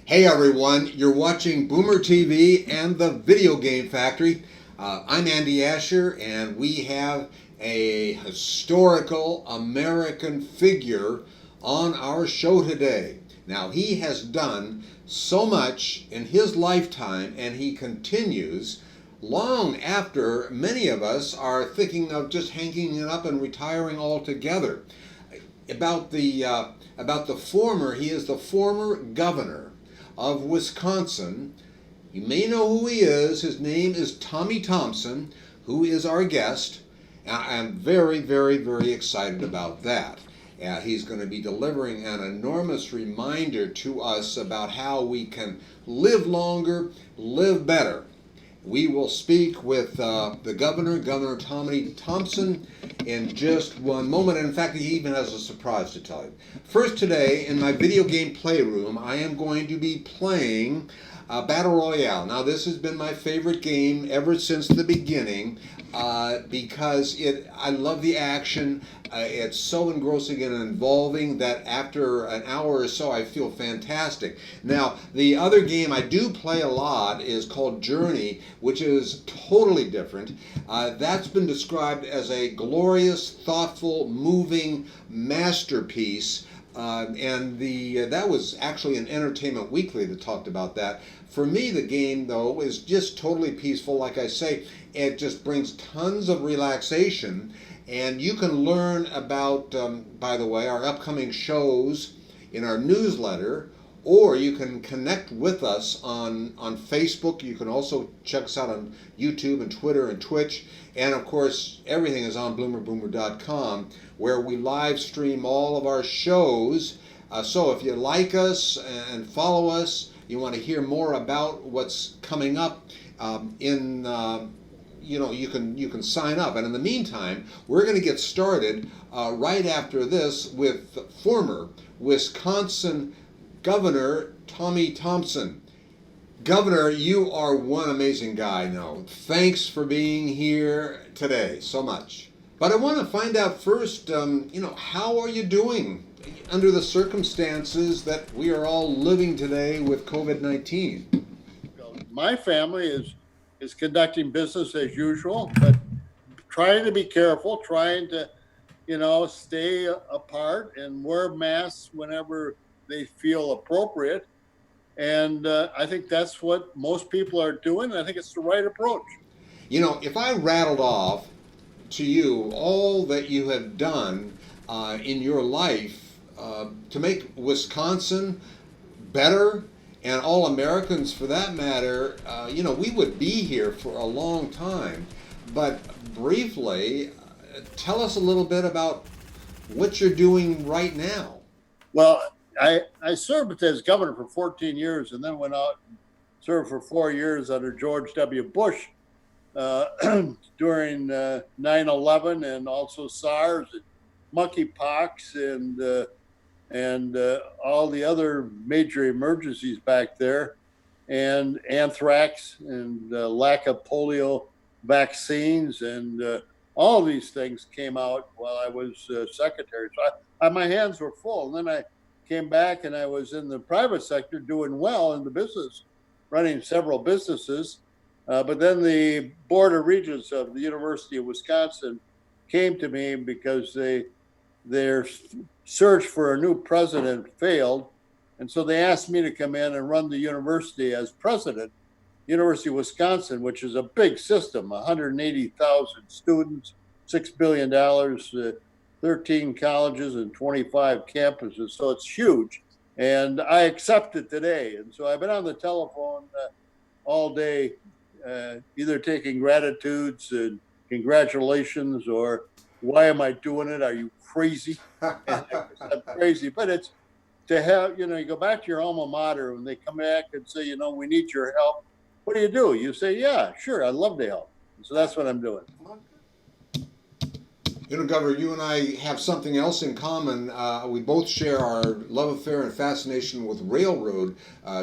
Hey everyone, you're watching Boomer TV and the Video Game Factory. I'm Andy Asher, and we have a historical American figure on our show today. Now, he has done so much in his lifetime, and he continues long after many of us are thinking of just hanging it up and retiring altogether. He is the former governor of Wisconsin. You may know who he is. His name is Tommy Thompson, who is our guest. I'm very, very, very excited about that. He's going to be delivering an enormous reminder to us about how we can live longer, live better. We will speak with the governor, Governor Tommy Thompson, in just one moment. In fact, he even has a surprise to tell you. First today, in my video game playroom, I am going to be playing Battle Royale. Now, this has been my favorite game ever since the beginning because I love the action. It's so engrossing and involving that after an hour or so, I feel fantastic. Now, the other game I do play a lot is called Journey, which is totally different. That's been described as a glorious, thoughtful, moving masterpiece. That was actually an Entertainment Weekly that talked about that. For me, the game, though, is just totally peaceful. Like I say, it just brings tons of relaxation. And you can learn about, by the way, our upcoming shows in our newsletter, or you can connect with us on Facebook. You can also check us out on YouTube and Twitter and Twitch. And of course, everything is on bloomerboomer.com, where we live stream all of our shows. So if you like us and follow us, you want to hear more about what's coming up you can sign up. And in the meantime, we're going to get started right after this with former Wisconsin Governor Tommy Thompson. Governor, you are one amazing guy now. Thanks for being here today so much. But I want to find out first, how are you doing under the circumstances that we are all living today with COVID-19? My family is conducting business as usual, but trying to be careful, trying to, stay apart and wear masks whenever they feel appropriate. And I think that's what most people are doing. I think it's the right approach. If I rattled off to you all that you have done in your life to make Wisconsin better, and all Americans for that matter, we would be here for a long time. But briefly, tell us a little bit about what you're doing right now. Well, I served as governor for 14 years and then went out and served for 4 years under George W. Bush during 9/11 and also SARS and monkeypox and all the other major emergencies back there, and anthrax and lack of polio vaccines, and all these things came out while I was secretary. So my hands were full. And then I came back and I was in the private sector doing well in the business, running several businesses. But then the Board of Regents of the University of Wisconsin came to me because their search for a new president failed. And so they asked me to come in and run the university as president, University of Wisconsin, which is a big system, 180,000 students, $6 billion, 13 colleges and 25 campuses. So it's huge. And I accepted today. And so I've been on the telephone all day, either taking gratitudes and congratulations or why am I doing it? Are you crazy? I'm crazy. But it's to have, you go back to your alma mater and they come back and say, we need your help. What do? You say, yeah, sure, I'd love to help. So that's what I'm doing. Governor, you and I have something else in common. We both share our love affair and fascination with railroad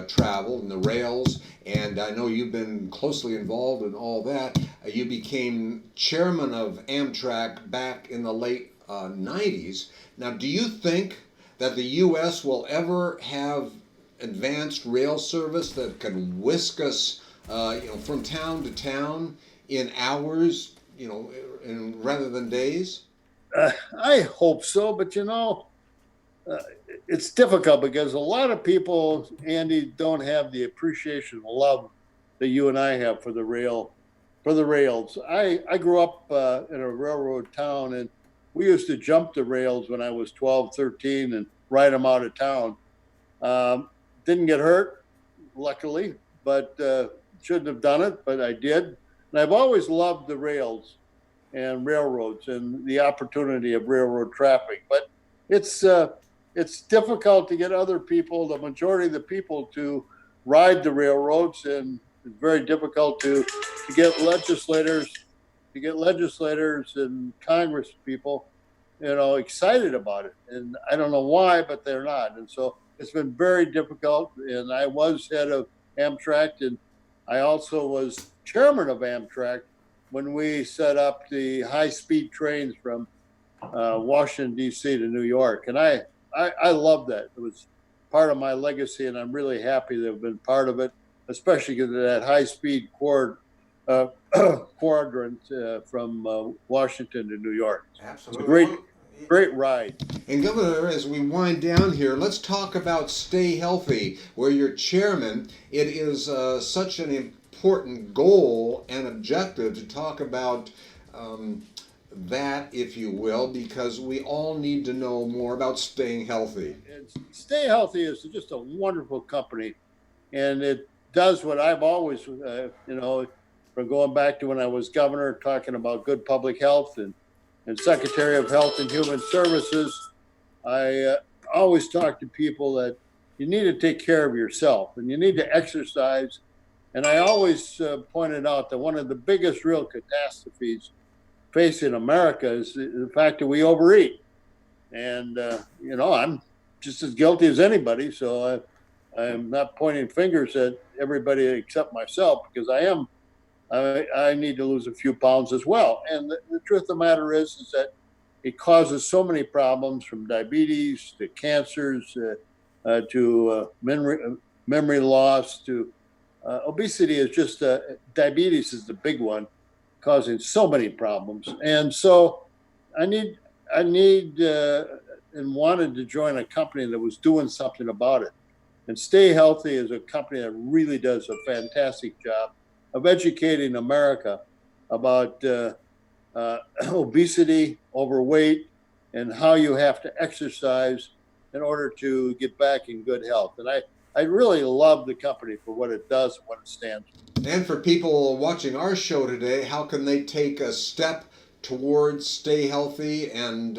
travel and the rails. And I know you've been closely involved in all that. You became chairman of Amtrak back in the late 90s. Now, do you think that the U.S. will ever have advanced rail service that can whisk us, from town to town in hours, rather than days? I hope so, but uh, it's difficult because a lot of people, Andy, don't have the appreciation and love that you and I have for the rails. I grew up in a railroad town, and we used to jump the rails when I was 12, 13 and ride them out of town. Um, didn't get hurt, luckily, but shouldn't have done it, but I did. And I've always loved the rails and railroads and the opportunity of railroad traffic. But it's difficult to get other people, the majority of the people, to ride the railroads, and it's very difficult to get legislators and Congress people, excited about it. And I don't know why, but they're not. And so it's been very difficult. And I was head of Amtrak, and I also was chairman of Amtrak when we set up the high-speed trains from Washington, D.C. to New York. And I love that. It was part of my legacy, and I'm really happy to have been part of it, especially because of that high-speed quadrant from Washington to New York. Absolutely. It's a great ride. And Governor, as we wind down here, let's talk about Stay Healthy, where you're chairman. It is such an important goal and objective to talk about that, if you will, because we all need to know more about staying healthy. And Stay Healthy is just a wonderful company, and it does what I've always, from going back to when I was governor, talking about good public health and Secretary of Health and Human Services. I always talk to people that you need to take care of yourself and you need to exercise. And I always pointed out that one of the biggest real catastrophes facing America is the fact that we overeat. And, I'm just as guilty as anybody. So I'm not pointing fingers at everybody except myself, because I need to lose a few pounds as well. And the truth of the matter is that it causes so many problems, from diabetes to cancers to memory loss to obesity. Is just diabetes is the big one, causing so many problems. And so I need and wanted to join a company that was doing something about it. And Stay Healthy is a company that really does a fantastic job of educating America about obesity, overweight, and how you have to exercise in order to get back in good health. And I really love the company for what it does and what it stands for. And for people watching our show today, how can they take a step towards Stay Healthy and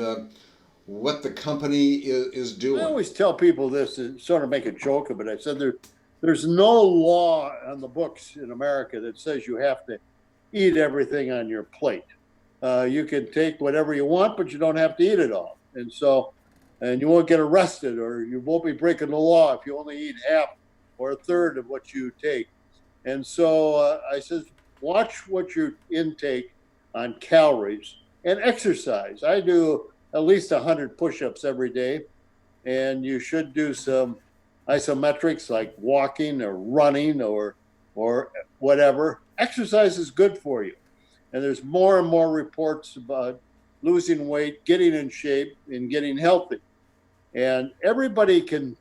what the company is doing? I always tell people this to sort of make a joke of it. I said there's no law on the books in America that says you have to eat everything on your plate. You can take whatever you want, but you don't have to eat it all. And you won't get arrested, or you won't be breaking the law if you only eat half or a third of what you take. And so I said, watch what you intake on calories and exercise. I do at least 100 push-ups every day, and you should do some isometrics like walking or running or whatever. Exercise is good for you. And there's more and more reports about losing weight, getting in shape, and getting healthy. And everybody can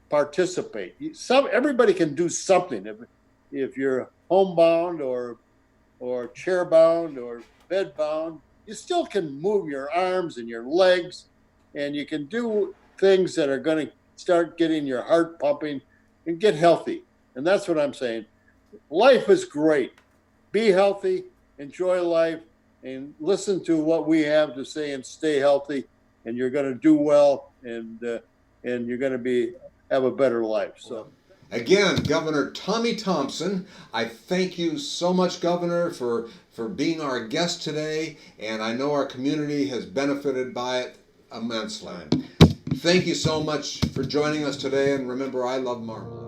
participate. Everybody can do something. If you're homebound or chairbound or bedbound, you still can move your arms and your legs, and you can do things that are going to start getting your heart pumping and get healthy. And that's what I'm saying. Life is great. Be healthy, enjoy life, and listen to what we have to say and stay healthy, and you're going to do well, and you're going to have a better life. So again, Governor Tommy Thompson, I thank you so much, Governor, for being our guest today, and I know our community has benefited by it immensely. Thank you so much for joining us today, and remember, I love marmalade.